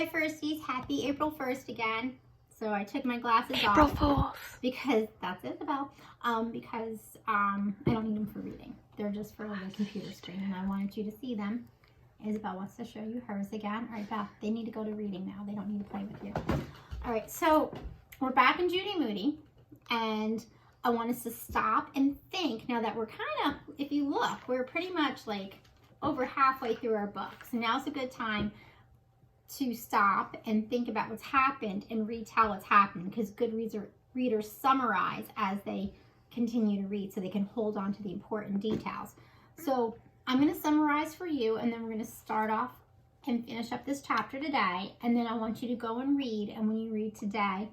Hi firsties, happy April 1st again. So I took my glasses April off Fools. because that's Isabel. Because I don't need them for reading. They're just for the computer screen, and I wanted you to see them. Isabel wants to show you hers again. All right, Beth, they need to go to reading now. They don't need to play with you. All right, so we're back in Judy Moody, and I want us to stop and think now that we're kind of, if you look, we're pretty much like over halfway through our book. So now's a good time to stop and think about what's happened and retell what's happened, because good readers summarize as they continue to read so they can hold on to the important details. So I'm going to summarize for you, and then we're going to start off and finish up this chapter today, and then I want you to go and read, and when you read today,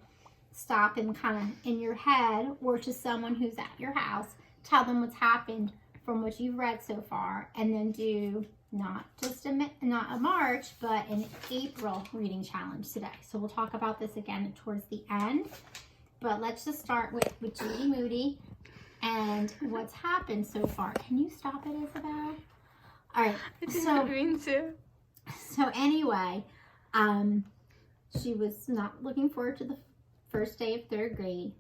stop and kind of in your head or to someone who's at your house, tell them what's happened from what you've read so far, and then do not a March, but an April reading challenge today. So we'll talk about this again towards the end, but let's just start with Judy Moody and what's happened so far. Can you stop it, Isabel? All right. I didn't mean to. So anyway, she was not looking forward to the first day of third grade.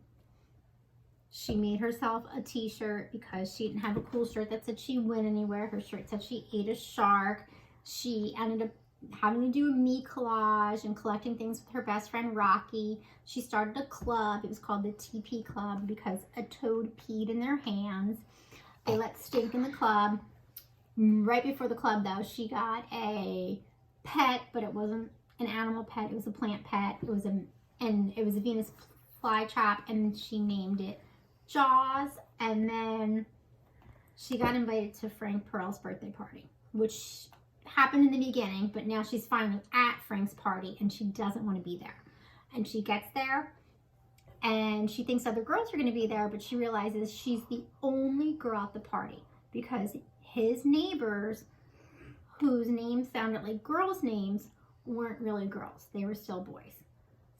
She made herself a t-shirt because she didn't have a cool shirt that said she went anywhere. Her shirt said she ate a shark. She ended up having to do a me collage and collecting things with her best friend Rocky. She started a club. It was called the TP Club because a toad peed in their hands. They let stink in the club. Right before the club though, she got a pet, but it wasn't an animal pet. It was a plant pet. It was a Venus flytrap, and she named it Jaws. And then she got invited to Frank Pearl's birthday party, which happened in the beginning, but now she's finally at Frank's party and she doesn't want to be there. And she gets there and she thinks other girls are going to be there, but she realizes she's the only girl at the party because his neighbors, whose names sounded like girls' names, weren't really girls. They were still boys.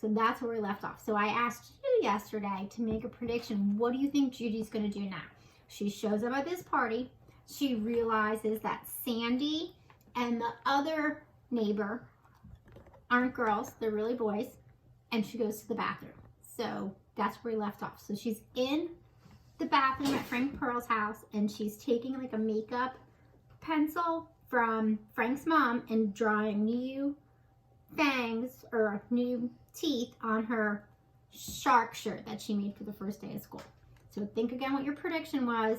So that's where we left off. So I asked you yesterday to make a prediction. What do you think Judy's going to do now? She shows up at this party. She realizes that Sandy and the other neighbor aren't girls. They're really boys. And she goes to the bathroom. So that's where we left off. So she's in the bathroom at Frank Pearl's house, and she's taking like a makeup pencil from Frank's mom and drawing new fangs or new teeth on her shark shirt that she made for the first day of school. So think again what your prediction was.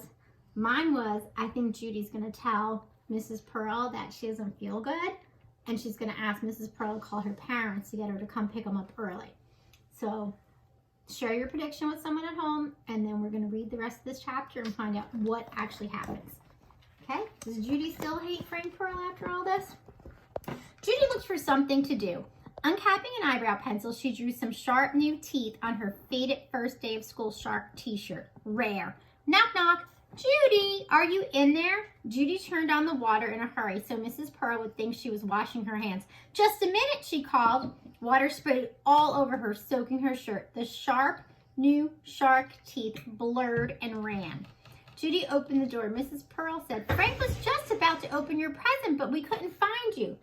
Mine was, I think Judy's going to tell Mrs. Pearl that she doesn't feel good, and she's going to ask Mrs. Pearl to call her parents to get her to come pick them up early. So share your prediction with someone at home, and then we're going to read the rest of this chapter and find out what actually happens. Okay? Does Judy still hate Frank Pearl after all this? Judy looked for something to do. Uncapping an eyebrow pencil, she drew some sharp new teeth on her faded first day of school shark t-shirt. Rare. Knock, knock. Judy, are you in there? Judy turned on the water in a hurry so Mrs. Pearl would think she was washing her hands. Just a minute, she called. Water sprayed all over her, soaking her shirt. The sharp new shark teeth blurred and ran. Judy opened the door. Mrs. Pearl said, Frank was just about to open your present, but we couldn't find you.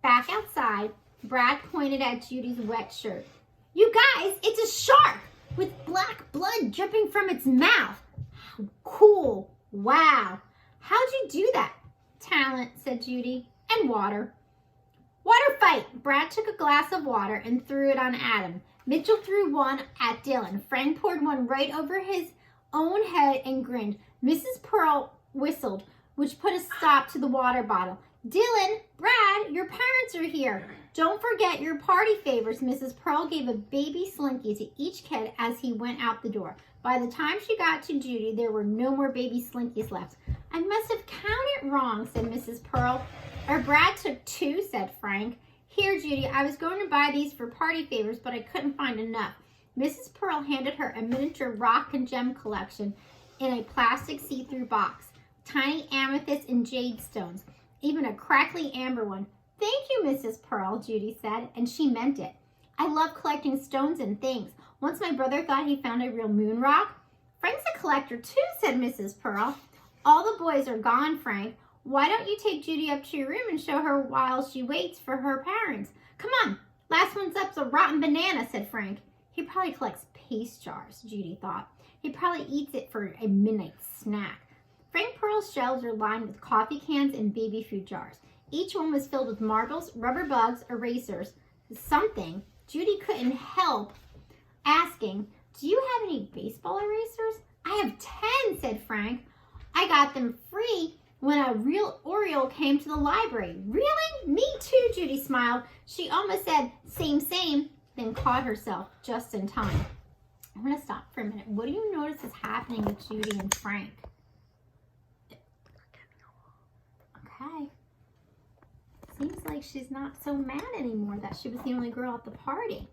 Back outside, Brad pointed at Judy's wet shirt. You guys, it's a shark with black blood dripping from its mouth. How cool. Wow. How'd you do that? Talent, said Judy. And water. Water fight. Brad took a glass of water and threw it on Adam. Mitchell threw one at Dylan. Frank poured one right over his own head and grinned. Mrs. Pearl whistled, which put a stop to the water bottle. Dylan, Brad, your parents are here. Don't forget your party favors. Mrs. Pearl gave a baby slinky to each kid as he went out the door. By the time she got to Judy, there were no more baby slinkies left. I must have counted wrong, said Mrs. Pearl. Or Brad took two, said Frank. Here, Judy, I was going to buy these for party favors, but I couldn't find enough. Mrs. Pearl handed her a miniature rock and gem collection in a plastic see-through box. Tiny amethysts and jade stones. Even a crackly amber one. Thank you, Mrs. Pearl, Judy said, and she meant it. I love collecting stones and things. Once my brother thought he found a real moon rock. Frank's a collector too, said Mrs. Pearl. All the boys are gone, Frank. Why don't you take Judy up to your room and show her while she waits for her parents? Come on, rotten banana, said Frank. He probably collects paste jars, Judy thought. He probably eats it for a midnight snack. Frank Pearl's shelves were lined with coffee cans and baby food jars. Each one was filled with marbles, rubber bugs, erasers, something. Judy couldn't help asking, do you have any baseball erasers? I have 10, said Frank. I got them free when a real Oriole came to the library. Really? Me too, Judy smiled. She almost said, same, then caught herself just in time. I'm going to stop for a minute. What do you notice is happening with Judy and Frank? Okay. Seems like she's not so mad anymore that she was the only girl at the party.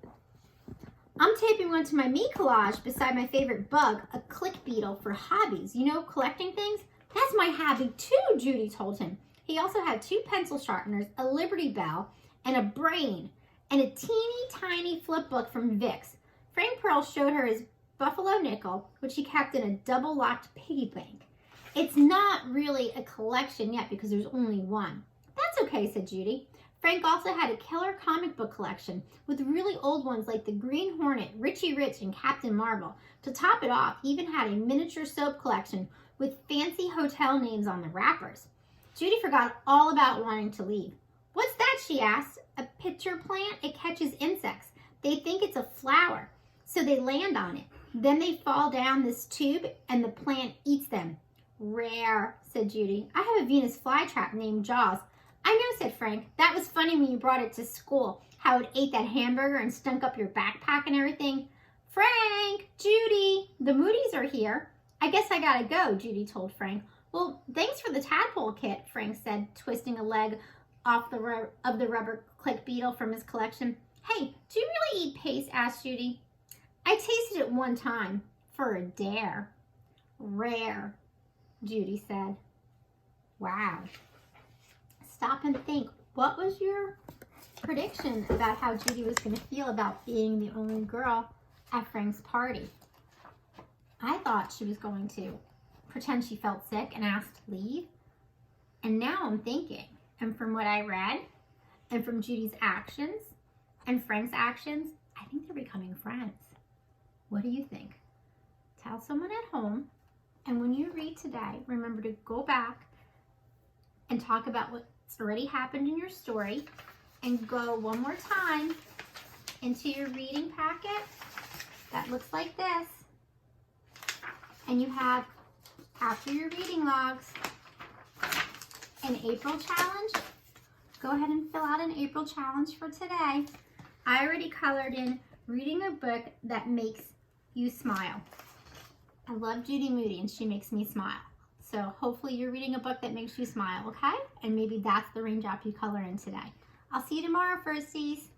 I'm taping one to my me collage beside my favorite bug, a click beetle for hobbies. You know, collecting things? That's my hobby too, Judy told him. He also had 2 pencil sharpeners, a Liberty Bell, and a brain, and a teeny tiny flip book from Vicks. Frank Pearl showed her his buffalo nickel, which he kept in a double-locked piggy bank. It's not really a collection yet because there's only one. That's okay, said Judy. Frank also had a killer comic book collection with really old ones like the Green Hornet, Richie Rich, and Captain Marvel. To top it off, he even had a miniature soap collection with fancy hotel names on the wrappers. Judy forgot all about wanting to leave. What's that, she asked. A pitcher plant? It catches insects. They think it's a flower, so they land on it. Then they fall down this tube and the plant eats them. Rare, said Judy. I have a Venus flytrap named Jaws. I know, said Frank. That was funny when you brought it to school, how it ate that hamburger and stunk up your backpack and everything. Frank, Judy, the Moody's are here. I guess I gotta go, Judy told Frank. Well, thanks for the tadpole kit, Frank said, twisting a leg off the rubber click beetle from his collection. Hey, do you really eat paste? Asked Judy. I tasted it one time for a dare. Rare, Judy said. Wow. Stop and think. What was your prediction about how Judy was going to feel about being the only girl at Frank's party? I thought she was going to pretend she felt sick and ask to leave. And now I'm thinking, and from what I read, and from Judy's actions, and Frank's actions, I think they're becoming friends. What do you think? Tell someone at home, and when you read today, remember to go back and talk about what's already happened in your story, and go one more time into your reading packet that looks like this. And you have, after your reading logs, an April challenge. Go ahead and fill out an April challenge for today. I already colored in reading a book that makes you smile. I love Judy Moody and she makes me smile. So hopefully you're reading a book that makes you smile, okay? And maybe that's the raindrop you color in today. I'll see you tomorrow, Firsties.